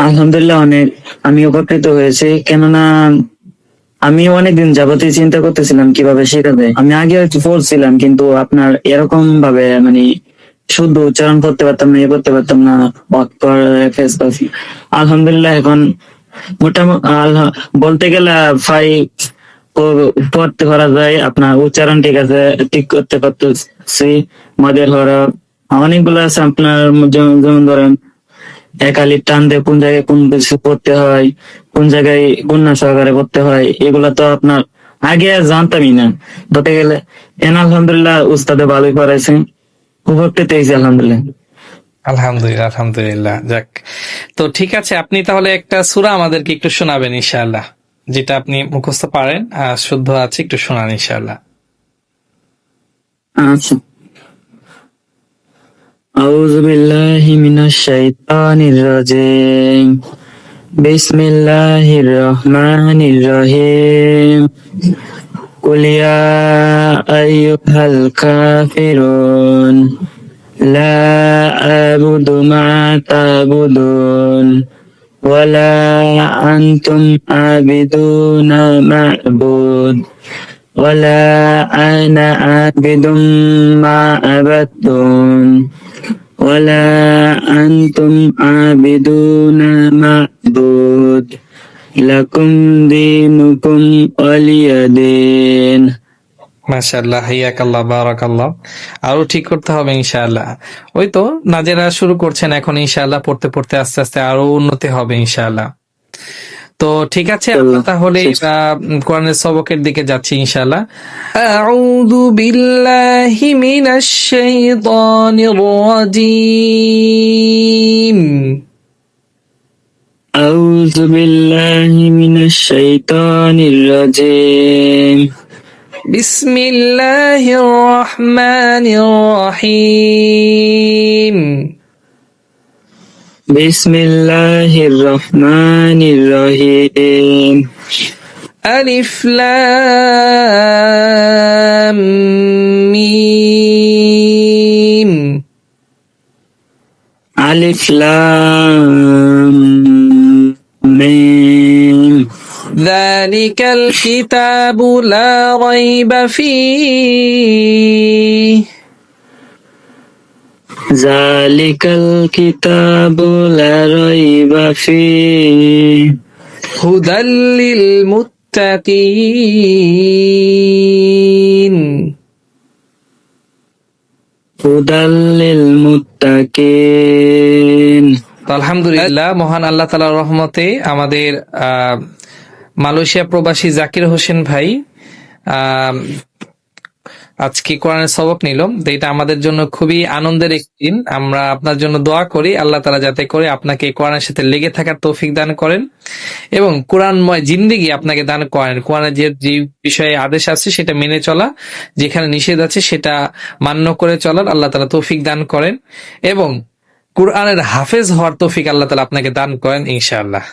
আলহামদুলিল্লাহ অনেক আমি উপকৃত হয়েছি, কেননা আমি অনেকদিন যাবতীয় চিন্তা করতেছিলাম কিভাবে শেখাবে। আমি আগে হয়তো পড়ছিলাম, কিন্তু আপনার এরকম ভাবে মানে শুদ্ধ উচ্চারণ করতে পারতাম না, করতে পারতাম না, অক্ষর ফেস। আলহামদুলিল্লাহ এখন মোটামুটি বলতে গেলে প্রায় পড়তে পারা যায়, আপনার উচ্চারণ ঠিক আছে, ঠিক করতে পারতেছি। মদের হরফ অনেকগুলো আছে আপনার, যেমন ধরেন একালির টান দিয়ে কোন জায়গায় কোন কিছু পড়তে হয়, কোন জায়গায় গুণনা সহকারে পড়তে হয়, এগুলা তো আপনার আগে জানতামই না বলতে গেলে। আলহামদুলিল্লাহ উস্তাদে ভালোই পড়াইছেন, উপকৃত হয়েছি আলহামদুলিল্লাহ। আলহামদুলিল্লাহ, আলহামদুলিল্লাহ। যাক, তো ঠিক আছে, আপনি তাহলে একটা সূরা আমাদেরকে একটু শোনাবেন ইনশাআল্লাহ, যেটা আপনি মুখস্থ পারেন আর শুদ্ধ আছে, একটু শোনান ইনশাআল্লাহ। আচ্ছা, আউযু বিল্লাহি মিনাশ শাইতানির রাজিম, বিসমিল্লাহির রহমানির রহিম, কুল ইয়া আইয়ুহাল কাফিরুন লা আ'বুদু মা তা'বুদুন ওয়ালা আনতুম আবিদুনা মা'বুদ ওয়ালা আনা আবিদুম মা আবাদতুম ওয়ালা আনতুম আবিদুনা মা'বুদ লাকুম দীনুকুম ওয়ালিয়া দীন। মাশাআল্লাহ, হিয়াকাল্লাহ, বারাকাল্লাহ। আরো ঠিক করতে হবে ইনশাআল্লাহ। ওই তো নাজেরা শুরু করছেন এখন, ইনশাআল্লাহ পড়তে পড়তে আস্তে আস্তে আরো উন্নতি হবে ইনশাআল্লাহ। তো ঠিক আছে, আমরা তাহলে কোরআনের সবকের দিকে যাচ্ছি ইনশাআল্লাহ। আউযু বিল্লাহি মিনাশ শাইতানির রাজিম। আউযু বিল্লাহি মিনাশ শাইতানির রাজিম, বিসমিল্লাহির রহমানির রহিম। বিসমিল্লাহির রহমানির রহিম। আলিফ লাম মিম। আলিফ লাম মিম। যালিকাল কিতাবু লা রাইবা ফীহ। যালিকাল কিতাবু লা রাইবা ফীহ। হুদাল লিল মুত্তাকিন। হুদাল লিল মুত্তাকিন। তো আলহামদুলিল্লাহ, মহান আল্লাহ তাআলার রহমতে আমাদের মালয়েশিয়া প্রবাসী জাকির হোসেন ভাই আজকে কোরআনের সবক নিল। তো এটা আমাদের জন্য খুবই আনন্দের একটি দিন। আমরা আপনার জন্য দোয়া করি, আল্লাহ তাআলা যাতে করে আপনাকে কোরআনের সাথে লেগে থাকার তৌফিক দান করেন এবং কোরআনময় জিন্দেগি আপনাকে দান করেন। কোরআনের যে বিষয়ে আদেশ আছে সেটা মেনে চলা, যেখানে নিষেধ আছে সেটা মান্য করে চলার আল্লাহ তাআলা তৌফিক দান করেন এবং কোরআনের হাফেজ হওয়ার তৌফিক আল্লাহ তাআলা আপনাকে দান করেন ইনশাআল্লাহ।